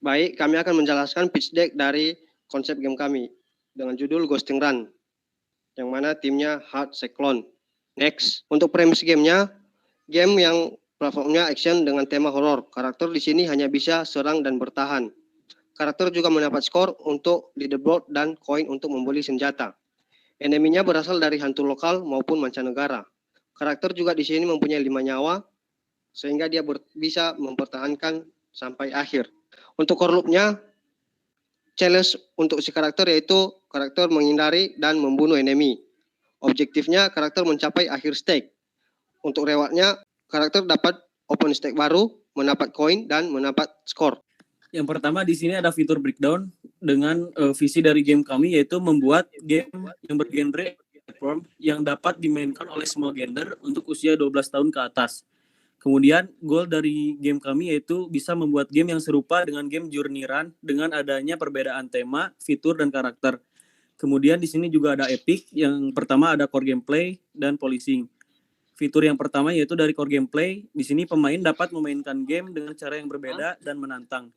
Baik, kami akan menjelaskan pitch deck dari konsep game kami dengan judul Ghosting Run, yang mana timnya Hard Cyclone. Next, untuk premis gamenya, game yang platformnya action dengan tema horor. Karakter di sini hanya bisa serang dan bertahan. Karakter juga mendapat skor untuk leaderboard dan koin untuk membeli senjata. Eneminya berasal dari hantu lokal maupun mancanegara. Karakter juga di sini mempunyai 5 nyawa, sehingga dia bisa mempertahankan sampai akhir. Untuk core loop-nya, challenge untuk si karakter yaitu karakter menghindari dan membunuh enemy. Objektifnya karakter mencapai akhir stake. Untuk rewardnya, karakter dapat open stake baru, mendapat koin, dan mendapat skor. Yang pertama di sini ada fitur breakdown dengan visi dari game kami, yaitu membuat game yang bergenre platform yang dapat dimainkan oleh semua gender untuk usia 12 tahun ke atas. Kemudian goal dari game kami yaitu bisa membuat game yang serupa dengan game Journey Run dengan adanya perbedaan tema, fitur, dan karakter. Kemudian di sini juga ada epic. Yang pertama ada core gameplay dan policing. Fitur yang pertama yaitu dari core gameplay. Di sini pemain dapat memainkan game dengan cara yang berbeda dan menantang.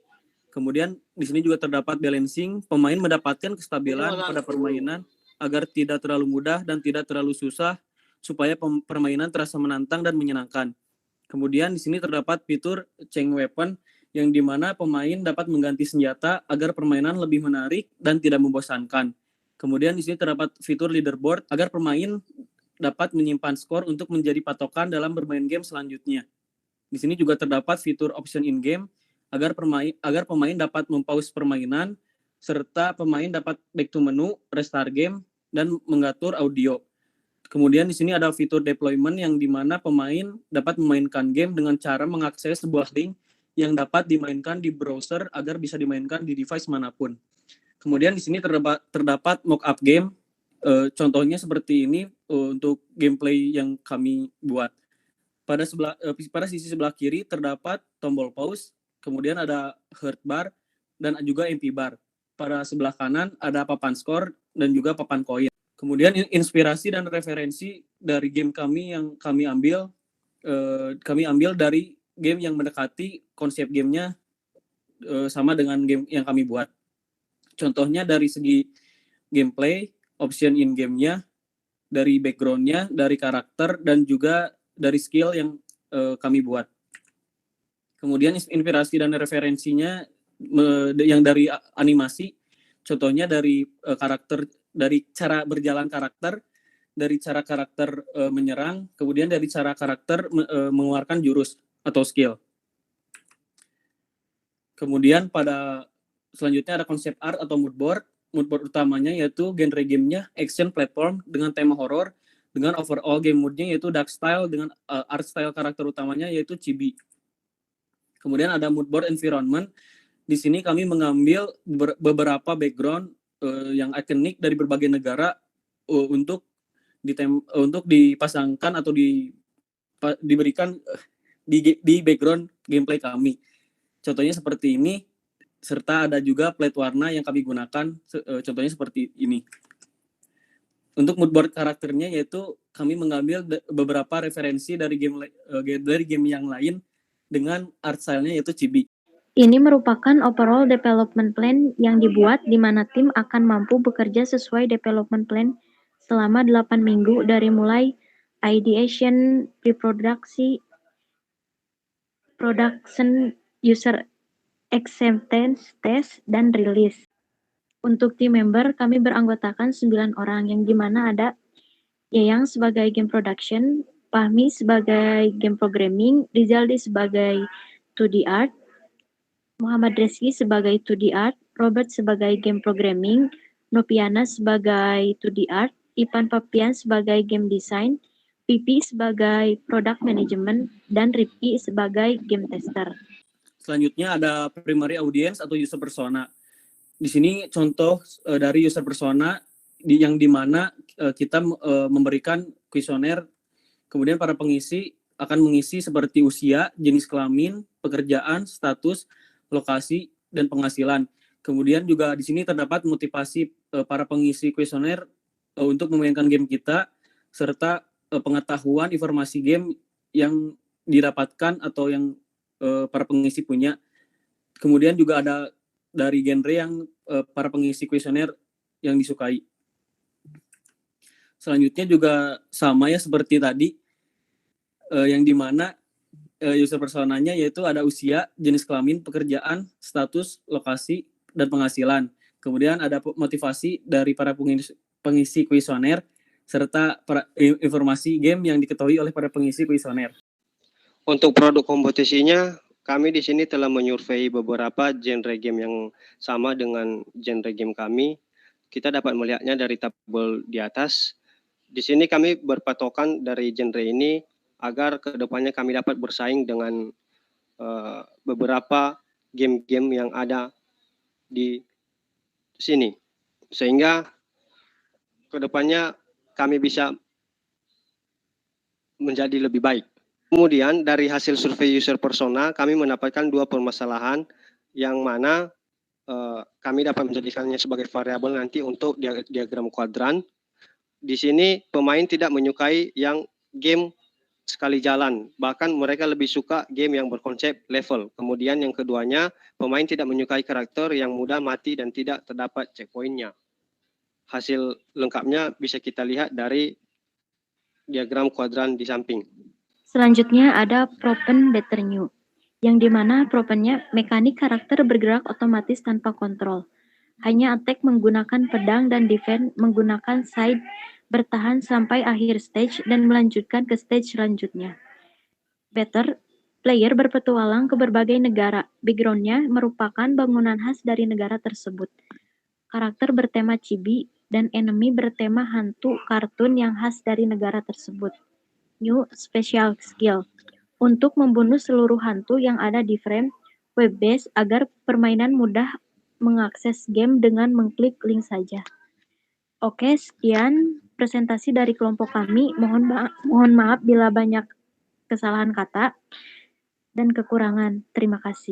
Kemudian di sini juga terdapat balancing. Pemain mendapatkan kestabilan pada permainan agar tidak terlalu mudah dan tidak terlalu susah supaya permainan terasa menantang dan menyenangkan. Kemudian di sini terdapat fitur change weapon yang dimana pemain dapat mengganti senjata agar permainan lebih menarik dan tidak membosankan. Kemudian di sini terdapat fitur leaderboard agar pemain dapat menyimpan skor untuk menjadi patokan dalam bermain game selanjutnya. Di sini juga terdapat fitur option in game agar pemain dapat mempause permainan serta pemain dapat back to menu, restart game, dan mengatur audio. Kemudian di sini ada fitur deployment yang dimana pemain dapat memainkan game dengan cara mengakses sebuah link yang dapat dimainkan di browser agar bisa dimainkan di device manapun. Kemudian di sini terdapat mock-up game. Contohnya seperti ini untuk gameplay yang kami buat. Pada sisi sebelah kiri terdapat tombol pause, kemudian ada heart bar dan juga MP bar. Pada sebelah kanan ada papan skor dan juga papan koin. Kemudian inspirasi dan referensi dari game kami yang kami ambil dari game yang mendekati konsep gamenya sama dengan game yang kami buat. Contohnya dari segi gameplay, option in game-nya, dari background-nya, dari karakter, dan juga dari skill yang kami buat. Kemudian inspirasi dan referensinya yang dari animasi, contohnya dari karakter, dari cara berjalan karakter, dari cara karakter menyerang, kemudian dari cara karakter mengeluarkan jurus atau skill. Kemudian pada selanjutnya ada konsep art atau mood board. Mood board utamanya yaitu genre gamenya action platform dengan tema horror, dengan overall game moodnya yaitu dark style, dengan art style karakter utamanya yaitu chibi. Kemudian ada mood board environment. Di sini kami mengambil beberapa background yang ikonik dari berbagai negara untuk dipasangkan atau diberikan di background gameplay kami. Contohnya seperti ini, serta ada juga plate warna yang kami gunakan, contohnya seperti ini. Untuk mood board karakternya yaitu kami mengambil beberapa referensi dari game yang lain dengan art style-nya yaitu chibi. Ini merupakan overall development plan yang dibuat di mana tim akan mampu bekerja sesuai development plan selama 8 minggu dari mulai ideation, pre-production, production, user acceptance test, dan release. Untuk tim member, kami beranggotakan 9 orang yang dimana ada Yayang sebagai game production, Fahmi sebagai game programming, Rizaldi sebagai 2D art, Muhammad Reski sebagai 2D art, Robert sebagai game programming, Nopiana sebagai 2D art, Ipan Papian sebagai game design, Pipi sebagai product management, dan Ripki sebagai game tester. Selanjutnya ada primary audience atau user persona. Di sini contoh dari user persona yang dimana kita memberikan kuesioner, kemudian para pengisi akan mengisi seperti usia, jenis kelamin, pekerjaan, status, lokasi, dan penghasilan. Kemudian juga di sini terdapat motivasi para pengisi kuesioner untuk memainkan game kita, serta pengetahuan informasi game yang didapatkan atau yang para pengisi punya. Kemudian juga ada dari genre yang para pengisi kuesioner yang disukai. Selanjutnya juga sama ya seperti tadi, yang dimana user personanya yaitu ada usia, jenis kelamin, pekerjaan, status, lokasi, dan penghasilan. Kemudian ada motivasi dari para pengisi kuesioner serta informasi game yang diketahui oleh para pengisi kuesioner. Untuk produk kompetisinya, kami di sini telah menyurvei beberapa genre game yang sama dengan genre game kami. Kita dapat melihatnya dari tabel di atas. Di sini kami berpatokan dari genre ini agar kedepannya kami dapat bersaing dengan beberapa game-game yang ada di sini. Sehingga kedepannya kami bisa menjadi lebih baik. Kemudian dari hasil survei user persona, kami mendapatkan 2 permasalahan yang mana kami dapat menjadikannya sebagai variabel nanti untuk diagram kuadran. Di sini pemain tidak menyukai yang game sekali jalan, bahkan mereka lebih suka game yang berkonsep level. Kemudian yang keduanya, pemain tidak menyukai karakter yang mudah mati dan tidak terdapat checkpointnya. Hasil lengkapnya bisa kita lihat dari diagram kuadran di samping. Selanjutnya ada Propen Better New, yang dimana propennya mekanik karakter bergerak otomatis tanpa kontrol. Hanya attack menggunakan pedang dan defense menggunakan side, bertahan sampai akhir stage dan melanjutkan ke stage selanjutnya. Better, player berpetualang ke berbagai negara. Background-nya merupakan bangunan khas dari negara tersebut. Karakter bertema chibi dan enemy bertema hantu kartun yang khas dari negara tersebut. New special skill untuk membunuh seluruh hantu yang ada di frame web base agar permainan mudah mengakses game dengan mengklik link saja. Oke, sekian presentasi dari kelompok kami. Mohon maaf bila banyak kesalahan kata dan kekurangan. Terima kasih.